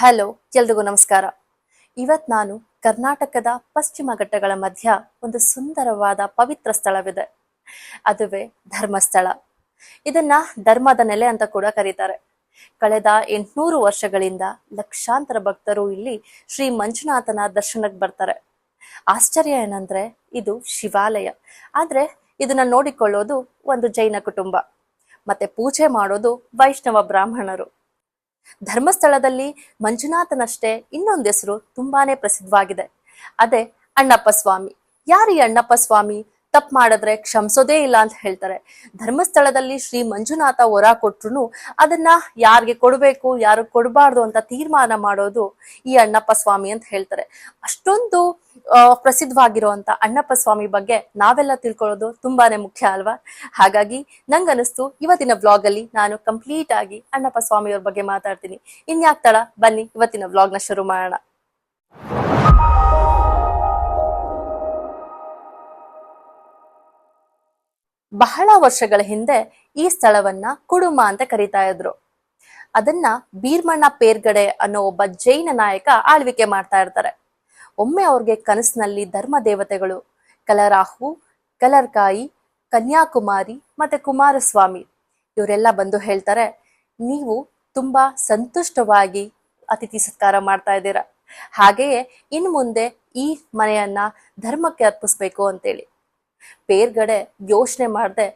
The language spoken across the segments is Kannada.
ಹಲೋ, ಎಲ್ರಿಗೂ ನಮಸ್ಕಾರ. ಇವತ್ ನಾನು ಕರ್ನಾಟಕದ ಪಶ್ಚಿಮ ಘಟ್ಟಗಳ ಮಧ್ಯ ಒಂದು ಸುಂದರವಾದ ಪವಿತ್ರ ಸ್ಥಳವಿದೆ. ಅದುವೇ ಧರ್ಮಸ್ಥಳ. ಇದನ್ನ ಧರ್ಮದ ನೆಲೆ ಅಂತ ಕೂಡ ಕರೀತಾರೆ. ಕಳೆದ 800 ವರ್ಷಗಳಿಂದ ಲಕ್ಷಾಂತರ ಭಕ್ತರು ಇಲ್ಲಿ ಶ್ರೀ ಮಂಜುನಾಥನ ದರ್ಶನಕ್ಕೆ ಬರ್ತಾರೆ. ಆಶ್ಚರ್ಯ ಏನಂದ್ರೆ ಇದು ಶಿವಾಲಯ, ಆದ್ರೆ ಇದನ್ನ ನೋಡಿಕೊಳ್ಳೋದು ಒಂದು ಜೈನ ಕುಟುಂಬ, ಮತ್ತೆ ಪೂಜೆ ಮಾಡೋದು ವೈಷ್ಣವ ಬ್ರಾಹ್ಮಣರು. ಧರ್ಮಸ್ಥಳದಲ್ಲಿ ಮಂಜುನಾಥನಷ್ಟೇ ಇನ್ನೊಂದು ಹೆಸರು ತುಂಬಾನೇ ಪ್ರಸಿದ್ಧವಾಗಿದೆ. ಅದೇ ಅಣ್ಣಪ್ಪ ಸ್ವಾಮಿ. ಯಾರು ಈ ಅಣ್ಣಪ್ಪ ಸ್ವಾಮಿ? ತಪ್ಪು ಮಾಡಿದ್ರೆ ಕ್ಷಮಿಸೋದೇ ಇಲ್ಲ ಅಂತ ಹೇಳ್ತಾರೆ. ಧರ್ಮಸ್ಥಳದಲ್ಲಿ ಶ್ರೀ ಮಂಜುನಾಥ ವರ ಕೊಟ್ರು ಅದನ್ನ ಯಾರಿಗೆ ಕೊಡ್ಬೇಕು ಯಾರು ಕೊಡಬಾರ್ದು ಅಂತ ತೀರ್ಮಾನ ಮಾಡೋದು ಈ ಅಣ್ಣಪ್ಪ ಸ್ವಾಮಿ ಅಂತ ಹೇಳ್ತಾರೆ. ಅಷ್ಟೊಂದು ಪ್ರಸಿದ್ಧವಾಗಿರುವಂತ ಅಣ್ಣಪ್ಪ ಸ್ವಾಮಿ ಬಗ್ಗೆ ನಾವೆಲ್ಲ ತಿಳ್ಕೊಳ್ಳೋದು ತುಂಬಾನೇ ಮುಖ್ಯ ಅಲ್ವಾ? ಹಾಗಾಗಿ ನಂಗನಿಸ್ತು ಇವತ್ತಿನ ವ್ಲಾಗ್ ಅಲ್ಲಿ ನಾನು ಕಂಪ್ಲೀಟ್ ಆಗಿ ಅಣ್ಣಪ್ಪ ಸ್ವಾಮಿಯವ್ರ ಬಗ್ಗೆ ಮಾತಾಡ್ತೀನಿ. ಇನ್ಯಾಕ್ ತಡ, ಬನ್ನಿ ಇವತ್ತಿನ ವ್ಲಾಗ್ ನ ಶುರು ಮಾಡೋಣ. ಬಹಳ ವರ್ಷಗಳ ಹಿಂದೆ ಈ ಸ್ಥಳವನ್ನ ಕುಡುಮ ಅಂತ ಕರೀತಾ ಇದ್ರು. ಅದನ್ನ ಬೀರ್ಮಣ್ಣ ಪೇರ್ಗಡೆ ಅನ್ನೋ ಒಬ್ಬ ಜೈನ ನಾಯಕ ಆಳ್ವಿಕೆ ಮಾಡ್ತಾ ಇರ್ತಾರೆ. ಒಮ್ಮೆ ಅವ್ರಿಗೆ ಕನಸಿನಲ್ಲಿ ಧರ್ಮ ದೇವತೆಗಳು ಕಲರಾಹು, ಕಲರ್ಕಾಯಿ, ಕನ್ಯಾಕುಮಾರಿ ಮತ್ತೆ ಕುಮಾರಸ್ವಾಮಿ ಇವರೆಲ್ಲ ಬಂದು ಹೇಳ್ತಾರೆ, ನೀವು ತುಂಬಾ ಸಂತುಷ್ಟವಾಗಿ ಅತಿಥಿ ಸತ್ಕಾರ ಮಾಡ್ತಾ ಇದ್ದೀರಾ, ಹಾಗೆಯೇ ಇನ್ನು ಮುಂದೆ ಈ ಮನೆಯನ್ನ ಧರ್ಮಕ್ಕೆ ಅರ್ಪಿಸ್ಬೇಕು ಅಂತೇಳಿ. ಪೇರ್ಗಡೆ ಯೋಚನೆ ಮಾಡದೆ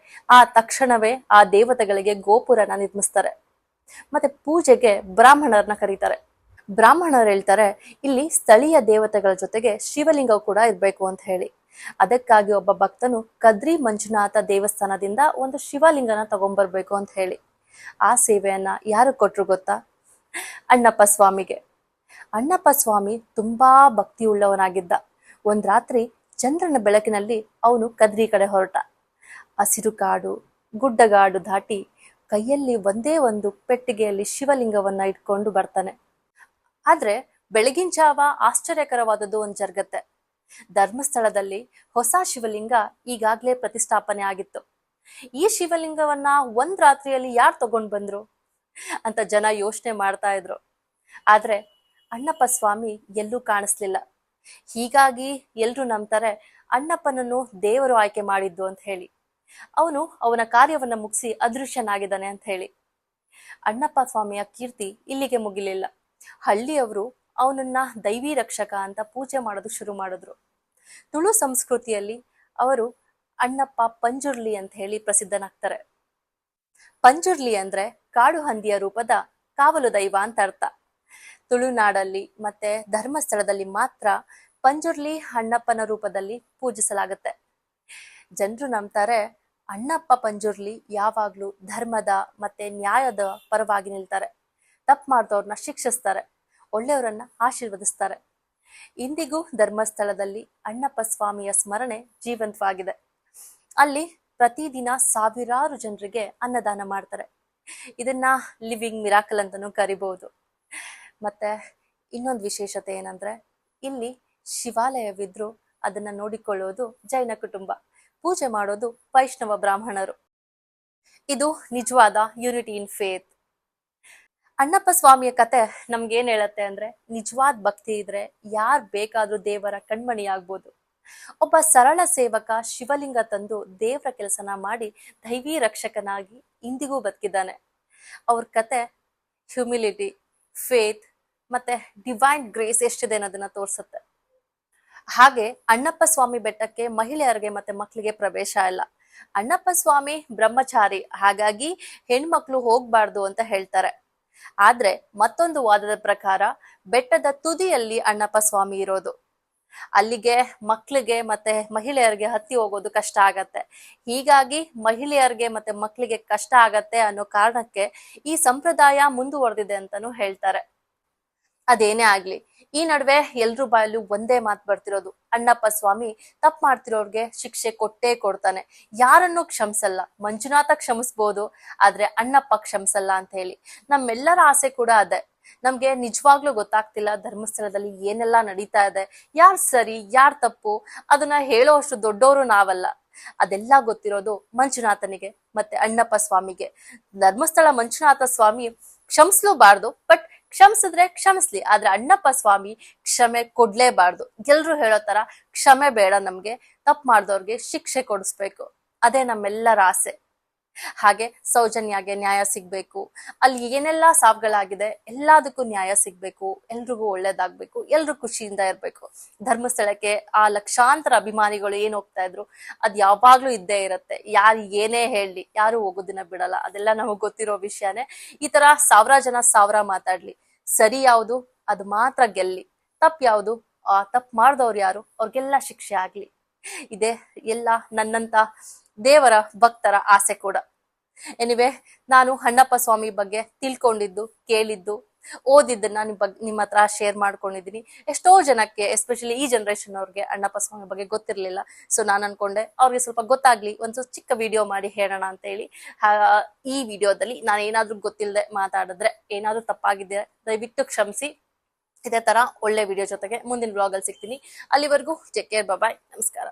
ತಕ್ಷಣವೇ ಆ ದೇವತೆಗಳಿಗೆ ಗೋಪುರನ ನಿರ್ಮಿಸ್ತಾರೆ. ಮತ್ತೆ ಪೂಜೆಗೆ ಬ್ರಾಹ್ಮಣರನ್ನ ಕರೀತಾರೆ. ಬ್ರಾಹ್ಮಣರು ಹೇಳ್ತಾರೆ, ಇಲ್ಲಿ ಸ್ಥಳೀಯ ದೇವತೆಗಳ ಜೊತೆಗೆ ಶಿವಲಿಂಗ ಕೂಡ ಇರ್ಬೇಕು ಅಂತ ಹೇಳಿ. ಅದಕ್ಕಾಗಿ ಒಬ್ಬ ಭಕ್ತನು ಕದ್ರಿ ಮಂಜುನಾಥ ದೇವಸ್ಥಾನದಿಂದ ಒಂದು ಶಿವಲಿಂಗನ ತಗೊಂಡ್ಬರ್ಬೇಕು ಅಂತ ಹೇಳಿ. ಆ ಸೇವೆಯನ್ನ ಯಾರು ಕೊಟ್ರು ಗೊತ್ತಾ? ಅಣ್ಣಪ್ಪ ಸ್ವಾಮಿಗೆ. ಅಣ್ಣಪ್ಪ ಸ್ವಾಮಿ ತುಂಬಾ ಭಕ್ತಿ ಉಳ್ಳವನಾಗಿದ್ದ. ಒಂದ್ ರಾತ್ರಿ ಚಂದ್ರನ ಬೆಳಕಿನಲ್ಲಿ ಅವನು ಕದ್ರಿ ಕಡೆ ಹೊರಟ. ಹಸಿರು ಕಾಡು, ಗುಡ್ಡಗಾಡು ದಾಟಿ ಕೈಯಲ್ಲಿ ಒಂದೇ ಒಂದು ಪೆಟ್ಟಿಗೆಯಲ್ಲಿ ಶಿವಲಿಂಗವನ್ನ ಇಟ್ಕೊಂಡು ಬರ್ತಾನೆ. ಆದ್ರೆ ಬೆಳಗಿನ ಜಾವ ಆಶ್ಚರ್ಯಕರವಾದದ್ದು ಒಂದ್ ಜರುಗತ್ತೆ. ಧರ್ಮಸ್ಥಳದಲ್ಲಿ ಹೊಸ ಶಿವಲಿಂಗ ಈಗಾಗ್ಲೇ ಪ್ರತಿಷ್ಠಾಪನೆ ಆಗಿತ್ತು. ಈ ಶಿವಲಿಂಗವನ್ನ ಒಂದ್ ರಾತ್ರಿಯಲ್ಲಿ ಯಾರು ತಗೊಂಡ್ ಬಂದ್ರು ಅಂತ ಜನ ಯೋಚನೆ ಮಾಡ್ತಾ ಇದ್ರು. ಆದ್ರೆ ಅಣ್ಣಪ್ಪ ಸ್ವಾಮಿ ಎಲ್ಲೂ ಕಾಣಿಸ್ಲಿಲ್ಲ. ಹೀಗಾಗಿ ಎಲ್ರು ನಂಬ್ತಾರೆ ಅಣ್ಣಪ್ಪನನ್ನು ದೇವರು ಆಯ್ಕೆ ಮಾಡಿದ್ದು ಅಂತ ಹೇಳಿ. ಅವನ ಕಾರ್ಯವನ್ನ ಮುಗಿಸಿ ಅದೃಶ್ಯನಾಗಿದ್ದಾನೆ ಅಂತ ಹೇಳಿ. ಅಣ್ಣಪ್ಪ ಸ್ವಾಮಿಯ ಕೀರ್ತಿ ಇಲ್ಲಿಗೆ ಮುಗಿಲಿಲ್ಲ. ಹಳ್ಳಿಯವರು ಅವನನ್ನ ದೈವಿ ರಕ್ಷಕ ಅಂತ ಪೂಜೆ ಮಾಡೋದು ಶುರು ಮಾಡಿದ್ರು. ತುಳು ಸಂಸ್ಕೃತಿಯಲ್ಲಿ ಅವರು ಅಣ್ಣಪ್ಪ ಪಂಜುರ್ಲಿ ಅಂತ ಹೇಳಿ ಪ್ರಸಿದ್ಧನಾಗ್ತಾರೆ. ಪಂಜುರ್ಲಿ ಅಂದ್ರೆ ಕಾಡು ಹಂದಿಯ ರೂಪದ ಕಾವಲು ದೈವ ಅಂತ ಅರ್ಥ. ತುಳುನಾಡಲ್ಲಿ ಮತ್ತೆ ಧರ್ಮಸ್ಥಳದಲ್ಲಿ ಮಾತ್ರ ಪಂಜುರ್ಲಿ ಅಣ್ಣಪ್ಪನ ರೂಪದಲ್ಲಿ ಪೂಜಿಸಲಾಗುತ್ತೆ. ಜನರು ನಂಬ್ತಾರೆ ಅಣ್ಣಪ್ಪ ಪಂಜುರ್ಲಿ ಯಾವಾಗ್ಲೂ ಧರ್ಮದ ಮತ್ತೆ ನ್ಯಾಯದ ಪರವಾಗಿ ನಿಲ್ತಾರೆ. ತಪ್ಪು ಮಾಡಿದವ್ರನ್ನ ಶಿಕ್ಷಿಸ್ತಾರೆ, ಒಳ್ಳೆಯವರನ್ನ ಆಶೀರ್ವದಿಸ್ತಾರೆ. ಇಂದಿಗೂ ಧರ್ಮಸ್ಥಳದಲ್ಲಿ ಅಣ್ಣಪ್ಪ ಸ್ವಾಮಿಯ ಸ್ಮರಣೆ ಜೀವಂತವಾಗಿದೆ. ಅಲ್ಲಿ ಪ್ರತಿದಿನ ಸಾವಿರಾರು ಜನರಿಗೆ ಅನ್ನದಾನ ಮಾಡ್ತಾರೆ. ಇದನ್ನ ಲಿವಿಂಗ್ ಮಿರಾಕಲ್ ಅಂತಾನೂ ಕರಿಬಹುದು. ಮತ್ತೆ ಇನ್ನೊಂದು ವಿಶೇಷತೆ ಏನಂದ್ರೆ ಇಲ್ಲಿ ಶಿವಾಲಯವಿದ್ರು ಅದನ್ನ ನೋಡಿಕೊಳ್ಳೋದು ಜೈನ ಕುಟುಂಬ, ಪೂಜೆ ಮಾಡೋದು ವೈಷ್ಣವ ಬ್ರಾಹ್ಮಣರು. ಇದು ನಿಜವಾದ ಯೂನಿಟಿ ಇನ್ ಫೇತ್. ಅಣ್ಣಪ್ಪ ಸ್ವಾಮಿಯ ಕತೆ ನಮ್ಗೇನ್ ಹೇಳತ್ತೆ ಅಂದ್ರೆ, ನಿಜವಾದ ಭಕ್ತಿ ಇದ್ರೆ ಯಾರ್ ಬೇಕಾದ್ರೂ ದೇವರ ಕಣ್ಮಣಿ ಆಗ್ಬೋದು. ಒಬ್ಬ ಸರಳ ಸೇವಕ ಶಿವಲಿಂಗ ತಂದು ದೇವರ ಕೆಲಸನ ಮಾಡಿ ದೈವಿ ರಕ್ಷಕನಾಗಿ ಇಂದಿಗೂ ಬದುಕಿದ್ದಾನೆ. ಅವ್ರ ಕತೆ ಹ್ಯುಮಿಲಿಟಿ, ಫೇತ್ ಮತ್ತೆ ಡಿವೈನ್ ಗ್ರೇಸ್ ಎಷ್ಟಿದೆ ಅನ್ನೋದನ್ನ ತೋರ್ಸುತ್ತೆ. ಹಾಗೆ ಅಣ್ಣಪ್ಪ ಸ್ವಾಮಿ ಬೆಟ್ಟಕ್ಕೆ ಮಹಿಳೆಯರಿಗೆ ಮತ್ತೆ ಮಕ್ಕಳಿಗೆ ಪ್ರವೇಶ ಇಲ್ಲ. ಅಣ್ಣಪ್ಪ ಸ್ವಾಮಿ ಬ್ರಹ್ಮಚಾರಿ, ಹಾಗಾಗಿ ಹೆಣ್ಮಕ್ಳು ಹೋಗ್ಬಾರ್ದು ಅಂತ ಹೇಳ್ತಾರೆ. ಆದ್ರೆ ಮತ್ತೊಂದು ವಾದದ ಪ್ರಕಾರ ಬೆಟ್ಟದ ತುದಿಯಲ್ಲಿ ಅಣ್ಣಪ್ಪ ಸ್ವಾಮಿ ಇರೋದು. ಅಲ್ಲಿಗೆ ಮಕ್ಳಿಗೆ ಮತ್ತೆ ಮಹಿಳೆಯರಿಗೆ ಹತ್ತಿ ಹೋಗೋದು ಕಷ್ಟ ಆಗತ್ತೆ. ಹೀಗಾಗಿ ಮಹಿಳೆಯರಿಗೆ ಮತ್ತೆ ಮಕ್ಕಳಿಗೆ ಕಷ್ಟ ಆಗತ್ತೆ ಅನ್ನೋ ಕಾರಣಕ್ಕೆ ಈ ಸಂಪ್ರದಾಯ ಮುಂದುವರೆದಿದೆ ಅಂತಾನು ಹೇಳ್ತಾರೆ. ಅದೇನೇ ಆಗ್ಲಿ, ಈ ನಡುವೆ ಎಲ್ರು ಬಾಯಲ್ಲೂ ಒಂದೇ ಮಾತು ಬರ್ತಿರೋದು, ಅಣ್ಣಪ್ಪ ಸ್ವಾಮಿ ತಪ್ಪು ಮಾಡ್ತಿರೋರ್ಗೆ ಶಿಕ್ಷೆ ಕೊಟ್ಟೇ ಕೊಡ್ತಾನೆ, ಯಾರನ್ನೂ ಕ್ಷಮಿಸಲ್ಲ. ಮಂಜುನಾಥ ಕ್ಷಮಿಸ್ಬೋದು, ಆದ್ರೆ ಅಣ್ಣಪ್ಪ ಕ್ಷಮಿಸಲ್ಲ ಅಂತ ಹೇಳಿ. ನಮ್ಮೆಲ್ಲರ ಆಸೆ ಕೂಡ ಅದೇ. ನಮ್ಗೆ ನಿಜವಾಗ್ಲೂ ಗೊತ್ತಾಗ್ತಿಲ್ಲ ಧರ್ಮಸ್ಥಳದಲ್ಲಿ ಏನೆಲ್ಲಾ ನಡೀತಾ ಇದೆ, ಯಾರ್ ಸರಿ ಯಾರ್ ತಪ್ಪು ಅದನ್ನ ಹೇಳೋ ಅಷ್ಟು ದೊಡ್ಡವರು ನಾವಲ್ಲ. ಅದೆಲ್ಲ ಗೊತ್ತಿರೋದು ಮಂಜುನಾಥನಿಗೆ ಮತ್ತೆ ಅಣ್ಣಪ್ಪ ಸ್ವಾಮಿಗೆ. ಧರ್ಮಸ್ಥಳ ಮಂಜುನಾಥ ಸ್ವಾಮಿ ಕ್ಷಮಿಸ್ಲೂಬಾರ್ದು, ಬಟ್ ಕ್ಷಮಿಸಿದ್ರೆ ಕ್ಷಮಿಸ್ಲಿ, ಆದ್ರೆ ಅಣ್ಣಪ್ಪ ಸ್ವಾಮಿ ಕ್ಷಮೆ ಕೊಡ್ಲೇಬಾರ್ದು. ಎಲ್ರು ಹೇಳೋ ತರ ಕ್ಷಮೆ ಬೇಡ ನಮ್ಗೆ, ತಪ್ಪು ಮಾಡ್ದವ್ರಿಗೆ ಶಿಕ್ಷೆ ಕೊಡಿಸ್ಬೇಕು, ಅದೇ ನಮ್ಮೆಲ್ಲರ ಆಸೆ. ಹಾಗೆ ಸೌಜನ್ಯಗೆ ನ್ಯಾಯ ಸಿಗ್ಬೇಕು, ಅಲ್ಲಿ ಏನೆಲ್ಲಾ ಸಾವುಗಳಾಗಿದೆ ಎಲ್ಲದಕ್ಕೂ ನ್ಯಾಯ ಸಿಗ್ಬೇಕು, ಎಲ್ರಿಗೂ ಒಳ್ಳೇದಾಗ್ಬೇಕು, ಎಲ್ರು ಖುಷಿಯಿಂದ ಇರ್ಬೇಕು. ಧರ್ಮಸ್ಥಳಕ್ಕೆ ಆ ಲಕ್ಷಾಂತರ ಅಭಿಮಾನಿಗಳು ಏನ್ ಹೋಗ್ತಾ ಇದ್ರು, ಅದ್ ಯಾವಾಗ್ಲೂ ಇದ್ದೇ ಇರತ್ತೆ. ಯಾರು ಏನೇ ಹೇಳಿ ಯಾರು ಹೋಗೋದಿನ ಬಿಡಲ್ಲ, ಅದೆಲ್ಲ ನಮಗ್ ಗೊತ್ತಿರೋ ವಿಷಯನೇ. ಈ ತರ ಸಾವಿರ ಮಾತಾಡ್ಲಿ, ಸರಿ ಯಾವುದು ಅದು ಮಾತ್ರ ಗೆಲ್ಲಿ, ತಪ್ಪು ಯಾವುದು ಆ ತಪ್ಪು ಮಾಡ್ದವ್ರು ಯಾರು ಅವ್ರಿಗೆಲ್ಲ ಶಿಕ್ಷೆ ಆಗ್ಲಿ. ಇದೇ ಎಲ್ಲ ನನ್ನಂತ ದೇವರ ಭಕ್ತರ ಆಸೆ ಕೂಡ. ಎನಿವೆ, ನಾನು ಅಣ್ಣಪ್ಪ ಸ್ವಾಮಿ ಬಗ್ಗೆ ತಿಳ್ಕೊಂಡಿದ್ದು, ಕೇಳಿದ್ದು, ಓದಿದ್ದನ್ನ ನಿಮ್ಮ ಹತ್ರ ಶೇರ್ ಮಾಡ್ಕೊಂಡಿದೀನಿ. ಎಷ್ಟೋ ಜನಕ್ಕೆ, ಎಸ್ಪೆಷಲಿ ಈ ಜನರೇಷನ್ ಅವ್ರಿಗೆ ಅಣ್ಣಪ್ಪ ಸ್ವಾಮಿ ಬಗ್ಗೆ ಗೊತ್ತಿರ್ಲಿಲ್ಲ. ಸೊ ನಾನು ಅನ್ಕೊಂಡೆ ಅವ್ರಿಗೆ ಸ್ವಲ್ಪ ಗೊತ್ತಾಗ್ಲಿ, ಒಂದು ಚಿಕ್ಕ ವಿಡಿಯೋ ಮಾಡಿ ಹೇಳೋಣ ಅಂತ ಹೇಳಿ. ಈ ವಿಡಿಯೋದಲ್ಲಿ ನಾನು ಏನಾದ್ರೂ ಗೊತ್ತಿಲ್ಲದೆ ಮಾತಾಡಿದ್ರೆ, ಏನಾದ್ರೂ ತಪ್ಪಾಗಿದ್ರೆ ದಯವಿಟ್ಟು ಕ್ಷಮಿಸಿ. ಇದೇ ತರ ಒಳ್ಳೆ ವಿಡಿಯೋ ಜೊತೆಗೆ ಮುಂದಿನ ಬ್ಲಾಗ್ ಅಲ್ಲಿ ಸಿಗ್ತೀನಿ. ಅಲ್ಲಿವರೆಗೂ ಟೇಕ್ ಕೇರ್, ಬಾಯ್, ನಮಸ್ಕಾರ.